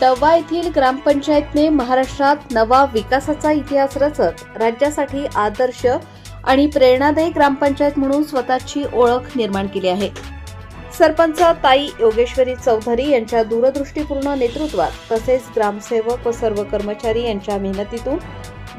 डव्वा येथील ग्रामपंचायतने महाराष्ट्रात नवा विकासाचा इतिहास रचत राज्यासाठी आदर्श आणि प्रेरणादायी ग्रामपंचायत म्हणून स्वतःची ओळख निर्माण केली आहे. सरपंच ताई योगेश्वरी चौधरी यांच्या दूरदृष्टीपूर्ण नेतृत्वात तसेच ग्रामसेवक व सर्व कर्मचारी यांच्या मेहनतीतून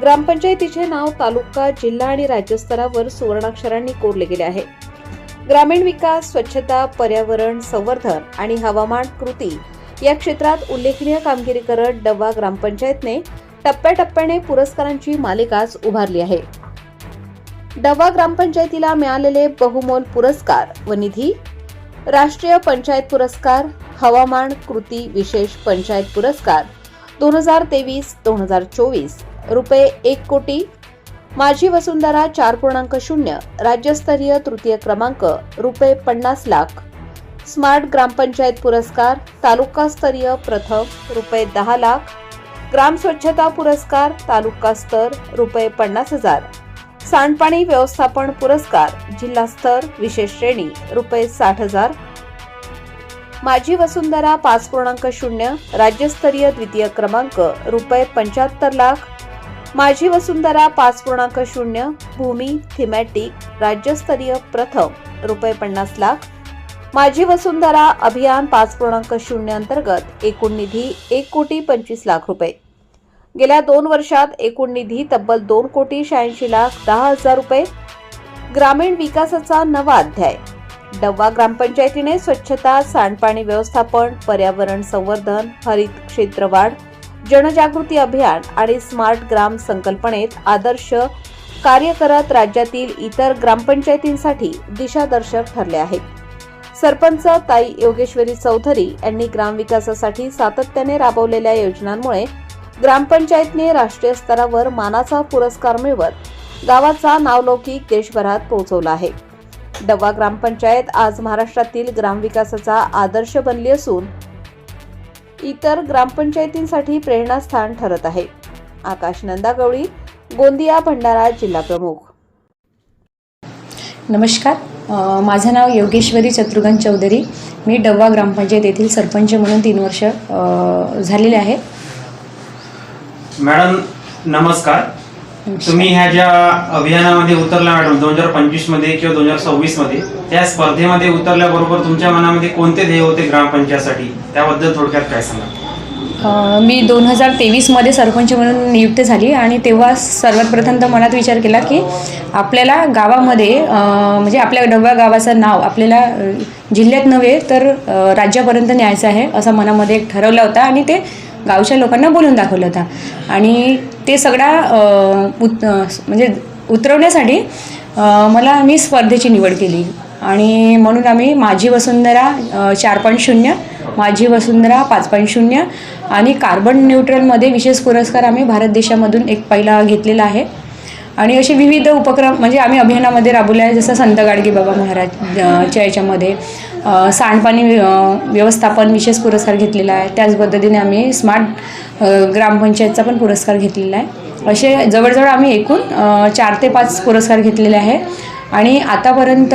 ग्रामपंचायतीचे नाव तालुका, जिल्हा आणि राज्यस्तरावर सुवर्णाक्षरांनी कोरले गेले आहे. ग्रामीण विकास, स्वच्छता, पर्यावरण संवर्धन आणि हवामान कृती या क्षेत्रात उल्लेखनीय कामगिरी करत डव्वा ग्रामपंचायतने टप्प्याटप्प्याने पुरस्कारांची मालिकाच उभारली आहे. डव्वा ग्रामपंचायतीला मिळालेले बहुमोल पुरस्कार व निधी: राष्ट्रीय पंचायत पुरस्कार, हवामान कृती विशेष पंचायत पुरस्कार 2023-2024 रुपये 1 कोटी, माझी वसुंधरा 4.0, राज्यस्तरीय तृतीय क्रमांक रुपये 50 लाख, स्मार्ट ग्रामपंचायत पुरस्कार तालुकास्तरीय प्रथम रुपये 10 लाख, ग्राम स्वच्छता पुरस्कार तालुका स्तर रुपये 50,000, सांडपाणी व्यवस्थापन पुरस्कार जिल्हा स्तर विशेष श्रेणी रुपये 60,000, माझी वसुंधरा 5.0, राज्यस्तरीय द्वितीय क्रमांक रुपये 75 लाख, माझी वसुंधरा 5.0, भूमी थीमॅटिक राज्यस्तरीय प्रथम रुपये 50 लाख, माझी वसुंधरा अभियान 5.0 अंतर्गत एकूण निधी 1,25,00,000 रुपये. गेल्या 2 वर्षात एकूण निधी तब्बल 2,86,10,000 रुपये. ग्रामीण विकासाचा नवा अध्याय. डव्वा ग्रामपंचायतीने स्वच्छता, सांडपाणी व्यवस्थापन, पर्यावरण संवर्धन, हरित क्षेत्र वाढ, जनजागृती अभियान आणि स्मार्ट ग्राम संकल्पनेत आदर्श कार्य करत राज्यातील इतर ग्रामपंचायतींसाठी दिशादर्शक ठरले आहेत. सरपंच ताई योगेश्वरी चौधरी यांनी ग्रामविकासासाठी सातत्याने राबवलेल्या योजनांमुळे ग्रामपंचायतने राष्ट्रीय स्तरावर मानाचा पुरस्कार मिळवत गावाचा नावलौकिक देशभरात पोहोचवला आहे. डव्वा ग्रामपंचायत आज महाराष्ट्रातील ग्रामविकासाचा आदर्श बनली असून इतर ग्रामपंचायतींसाठी प्रेरणास्थान ठरत आहे. आकाश नंदागवळी, गोंदिया भंडारा जिल्हा प्रमुख. नमस्कार, माझं नाव योगेश्वरी शत्रुघ्न चौधरी. मी डव्वा ग्रामपंचायत येथील सरपंच म्हणून 3 वर्ष झालेले आहे. मॅडम नमस्कार. तुम्ही ह्या ज्या अभियानामध्ये उतरला मॅडम 2025 मध्ये किंवा 2026 मध्ये, त्या स्पर्धेमध्ये उतरल्याबरोबर तुमच्या मनामध्ये कोणते ध्येय होते ग्रामपंचायतीसाठी, त्याबद्दल थोडक्यात काय सांगा? मी 2023 मध्ये सरपंच म्हणून नियुक्त झाली आणि तेव्हा सर्वात प्रथम तर मनात विचार केला की आपल्याला गावामध्ये म्हणजे आपल्या डव्वा गावाचं नाव आपल्याला जिल्ह्यात नव्हे तर राज्यापर्यंत न्यायचं आहे असं मनामध्ये एक ठरवलं होता आणि ते गावच्या लोकांना बोलून दाखवलं होता. आणि ते सगळा म्हणजे उतरवण्यासाठी मी स्पर्धेची निवड केली आणि म्हणून आम्ही माझी वसुंधरा 4.0, माझी वसुंधरा 5.0 आणि कार्बन न्यूट्रलमध्ये विशेष पुरस्कार आम्ही भारत देशामधून एक पहिला घेतलेला आहे. आणि असे विविध उपक्रम म्हणजे आम्ही अभियानामध्ये राबवले आहे, जसं संत गाडगे बाबा महाराजच्या याच्यामध्ये सांडपाणी व्यवस्थापन विशेष पुरस्कार घेतलेला आहे. त्याच पद्धतीने आम्ही स्मार्ट ग्रामपंचायतचा पण पुरस्कार घेतलेला आहे. असे जवळजवळ आम्ही एकूण 4 ते 5 पुरस्कार घेतलेले आहे. आणि आतापर्यंत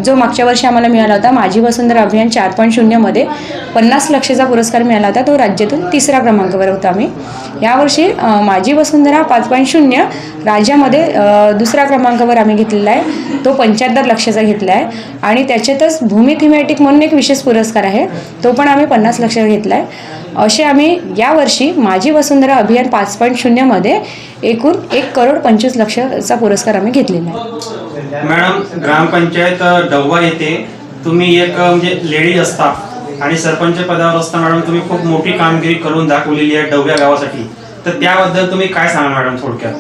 जो मागच्या वर्षी आम्हाला मिळाला होता माझी वसुंधरा अभियान 4.0 मध्ये 50 लाखाचा पुरस्कार मिळाला होता, तो राज्यातून 3ऱ्या क्रमांकावर होता. आम्ही यावर्षी माझी वसुंधरा 5.0 राज्यामध्ये 2ऱ्या क्रमांकावर आम्ही घेतलेला आहे, तो 75 लाखाचा घेतला आहे. आणि त्याच्यातच भूमी थीमॅटिक म्हणून एक विशेष पुरस्कार आहे, तो पण आम्ही 50 लाखाचा घेतला आहे. असे आम्ही यावर्षी माझी वसुंधरा अभियान 5.0 मध्ये एकूण 1,25,00,000चा पुरस्कार आम्ही घेतलेला आहे. मॅडम, ग्रामपंचायत डव्वा येथे तुम्ही एक म्हणजे लेडीज असता आणि सरपंच पदावर असता मॅडम, तुम्ही खूप मोठी कामगिरी करून दाखवलेली आहे डव्या गावासाठी, तर त्याबद्दल तुम्ही काय सांगा मॅडम थोडक्यात?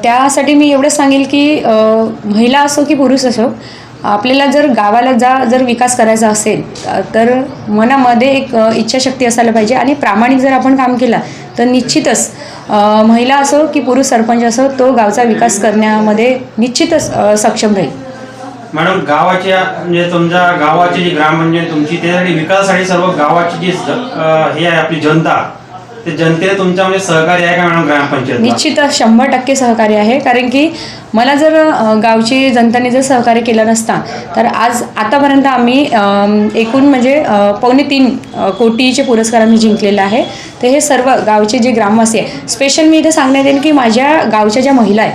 त्यासाठी मी एवढंच सांगेल की महिला असो की पुरुष असो, आपल्याला जर गावाला जर विकास करायचा असेल तर मनामध्ये एक इच्छाशक्ती असायला पाहिजे आणि प्रामाणिक जर आपण काम केलं तर निश्चितच महिला असो की पुरुष सरपंच असो, तो गावचा विकास करण्यामध्ये निश्चितच सक्षम राहील. मॅडम, गावाच्या म्हणजे तुमच्या गावाची जी ग्रामपंचायत तुमची, त्यासाठी विकासासाठी सर्व गावाची जी हे आहे आपली जनता, ते जनतेला तुमच्यामध्ये सहकार्य आहे का मॅडम ग्रामपंचायत? निश्चितच 100% सहकार्य आहे. कारण की मला जर गावची जनतेने जर सहकार्य केलं नसता तर आज आतापर्यंत आम्ही एकूण म्हणजे 2.25 कोटीचे पुरस्कार आम्ही जिंकलेला आहे. तर हे सर्व गावचे जे ग्रामवासी आहे, स्पेशल मी इथे सांगण्यात येईल की माझ्या गावच्या ज्या महिला आहेत,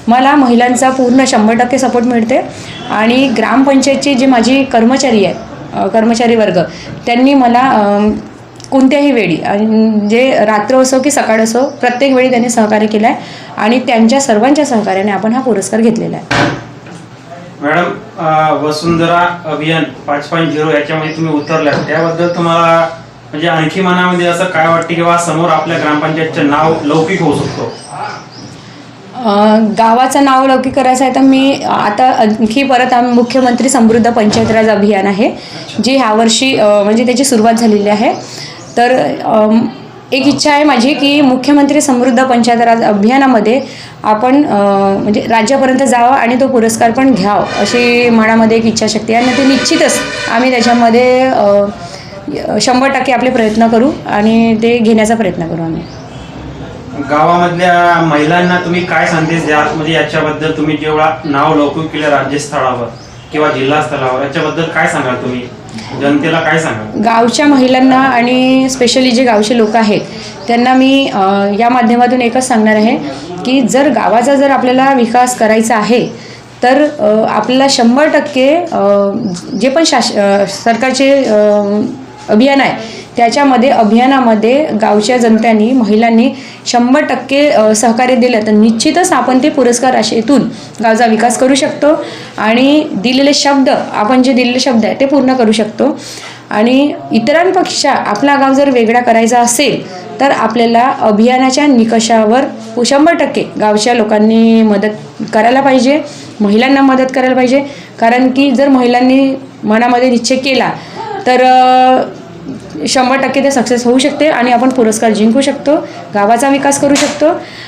मला महिलांचा पूर्ण 100% सपोर्ट मिळते. आणि ग्रामपंचायतचे जे माझी कर्मचारी आहेत, कर्मचारी वर्ग, त्यांनी मला कोणत्याही वेळी जे रात्र असो की सकाळ असो प्रत्येक वेळी त्यांनी सहकार्य केलं आहे आणि त्यांच्या सर्वांच्या सहकार्याने आपण हा पुरस्कार घेतलेला आहे. मॅडम, वसुंधरा अभियान 5.0 याच्यामध्ये तुम्ही उतरल्या, त्याबद्दल तुम्हाला म्हणजे आणखी मनामध्ये असं काय वाटतं की बा समोर आपल्या ग्रामपंचायतचं नाव लौकिक होऊ शकतो? गावाचं नाव लौकिक करायचं आहे तर मी आता आणखी परत मुख्यमंत्री समृद्ध पंचायत राज अभियान आहे, जे ह्यावर्षी म्हणजे त्याची सुरुवात झालेली आहे. तर एक इच्छा आहे माझी की मुख्यमंत्री समृद्ध पंचायत राज अभियानामध्ये आपण म्हणजे राज्यापर्यंत जावं आणि तो पुरस्कार पण घ्यावं, अशी मनामध्ये एक इच्छाशक्ती आहे. आणि ते निश्चितच आम्ही त्याच्यामध्ये 100% आपले प्रयत्न करू आणि ते घेण्याचा प्रयत्न करू आम्ही. गावामधल्या महिलांना तुम्ही काय संदेश द्याल, म्हणजे याच्याबद्दल तुम्ही जेवढा नाव लौकिक केलं राज्यस्तरावर किंवा जिल्हा स्तरावर, याच्याबद्दल काय सांगाल तुम्ही जनतेला, काय सांगाल? गावच्या महिलांना आणि स्पेशली जे गावचे लोक आहेत त्यांना मी या माध्यमातून एकच सांगणार आहे की जर गावाचा जर आपल्याला विकास करायचा आहे तर आपल्याला 100% जे पण सरकारचे अभियान आहे त्याच्यामध्ये अभियानामध्ये गावच्या जनतेने महिलांनी 100% सहकार्य दिलं तर निश्चितच आपण ते पुरस्कार राशीतून गावचा विकास करू शकतो आणि दिलेले शब्द, आपण जे दिलेले शब्द आहे ते पूर्ण करू शकतो. आणि इतरांपेक्षा आपला गाव जर वेगळा करायचा असेल तर आपल्याला अभियानाच्या निकषावर 100% गावच्या लोकांनी मदत करायला पाहिजे, महिलांना मदत करायला पाहिजे. कारण की जर महिलांनी मनामध्ये निश्चय केला तर 100% ते सक्सेस होऊ शकते आणि आपण पुरस्कार जिंकू शकतो, गावाचा विकास करू शकतो.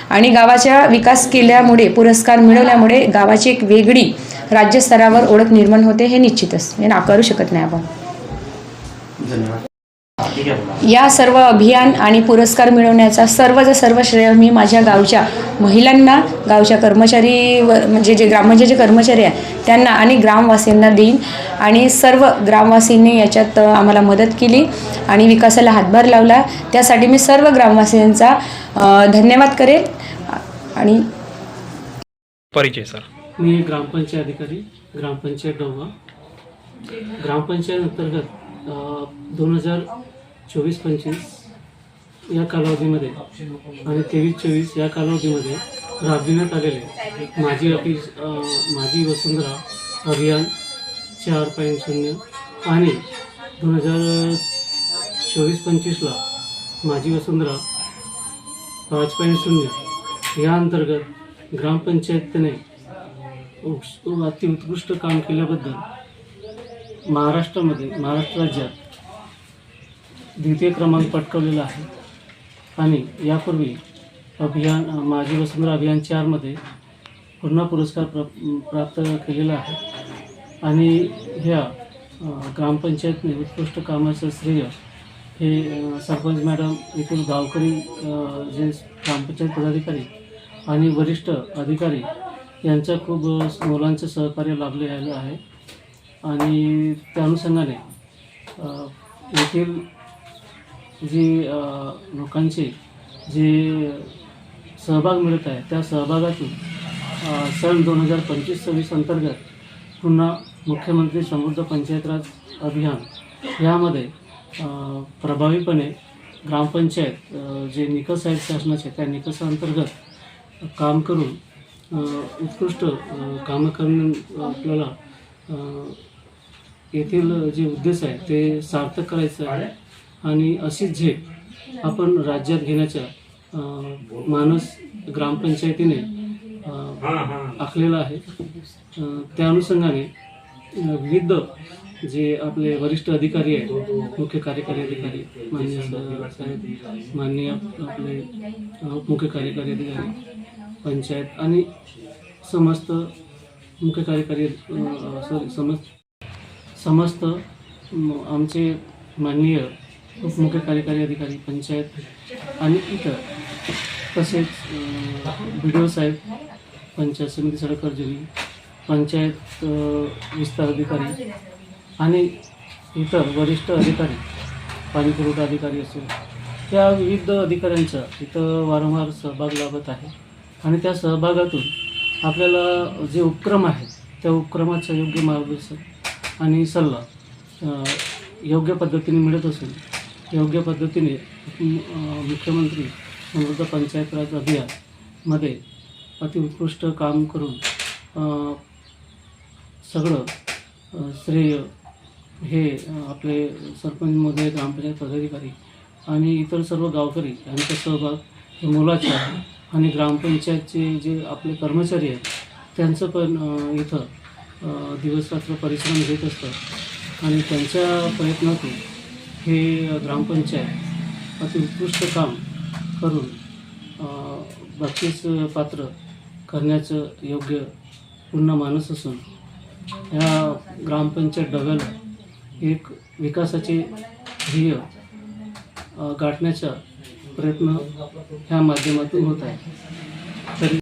आणि गावाचा विकास केल्यामुळे, पुरस्कार मिळवल्यामुळे गावाची एक वेगळी राज्यस्तरावर ओळख निर्माण होते, हे निश्चितच हे नाकारू शकत नाही आपण. धन्यवाद. या सर्व अभियान आणि पुरस्कार मिळवण्याचा सर्व श्रेय मी माझ्या गावच्या महिलांना, गावच्या कर्मचारी म्हणजे जे ग्रामपंचायतचे कर्मचारी आहेत त्यांना आणि ग्रामवासीयांना देईन. आणि सर्व ग्रामवासींनी याच्यात आम्हाला मदत केली आणि विकासाला हातभार लावला, त्यासाठी मी सर्व ग्रामवासीयांचा धन्यवाद करेन. आणि परिचय सर. मी ग्रामपंचायत अधिकारी, ग्रामपंचायत डोंगा. ग्रामपंचायत अंतर्गत 2024-25 या कालावधीमध्ये आणि 23-24 या कालावधीमध्ये राबविण्यात आलेले माझी वसुंधरा अभियान 4.0 आणि 2024-25ला माझी वसुंधरा 5.0 या अंतर्गत ग्रामपंचायतीने अतिउत्कृष्ट काम केल्याबद्दल महाराष्ट्र राज्यात द्वितीय क्रमांक पटकावलेला आहे. आणि यापूर्वी माझी वसुंधरा अभियान 4मध्ये पुन्हा पुरस्कार प्राप्त केलेला आहे. आणि ह्या ग्रामपंचायतने उत्कृष्ट कामाचं श्रेय हे सरपंच मॅडम, येथील गावकरी, जे ग्रामपंचायत पदाधिकारी आणि वरिष्ठ अधिकारी यांचं खूप मोलांचं सहकार्य लाभलेलं आहे. आणि त्या अनुषंगाने येथील जे लोकांचे जे सहभाग मिळत आहे त्या सहभागातून सन 2025-26 अंतर्गत पुन्हा मुख्यमंत्री समृद्ध पंचायत राज अभियान यामध्ये प्रभावीपणे ग्रामपंचायत जे निकष आहेत शासनाचे त्या निकषांतर्गत काम करून उत्कृष्ट कामं करून आपल्याला येथील जे उद्देश आहे ते सार्थक करायचं आहे. आणि अशीच झेप आपण राज्यात घेण्याच्या मानस ग्रामपंचायतीने आखलेला आहे. त्या अनुषंगाने विविध जे आपले वरिष्ठ अधिकारी आहेत, मुख्य कार्यकारी अधिकारी माननीय साहेब, माननीय आपले मुख्य कार्यकारी अधिकारी पंचायत आणि समस्त मुख्य कार्यकारी समस्त आमचे माननीय उपमुख्य कार्यकारी अधिकारी पंचायत आणि इतर तसेच BDO साहेब, पंचायत समिती सडक अर्जुनी, पंचायत विस्तार अधिकारी आणि इतर वरिष्ठ अधिकारी, पाणी पुरवठा अधिकारी असो, त्या विविध अधिकाऱ्यांचा इथं वारंवार सहभाग लाभत आहे आणि त्या सहभागातून आपल्याला जे उपक्रम आहेत त्या उपक्रमाचं योग्य मार्गदर्शन आणि सल्ला योग्य पद्धतीने मिळत असून योग्य पद्धतीने मुख्यमंत्री समृद्ध पंचायत राज अभियानमध्ये अतिउत्कृष्ट काम करून सगळं श्रेय हे आपले सरपंच महोदय, ग्रामपंचायत पदाधिकारी आणि इतर सर्व गावकरी यांचा सहभाग हे मोलाचा आहे आणि ग्रामपंचायतचे जे आपले कर्मचारी आहेत त्यांचं पण इथं दिवसरात्र परिश्रम घेत असतात आणि त्यांच्या प्रयत्नातून हे ग्रामपंचायत अतिउत्कृष्ट काम करून बक्षीस पात्र करण्याचं योग्य पूर्ण मानस असून ह्या ग्रामपंचायत डब्याला एक विकासाचे ध्येय गाठण्याचा प्रयत्न ह्या माध्यमातून होत आहे. तरी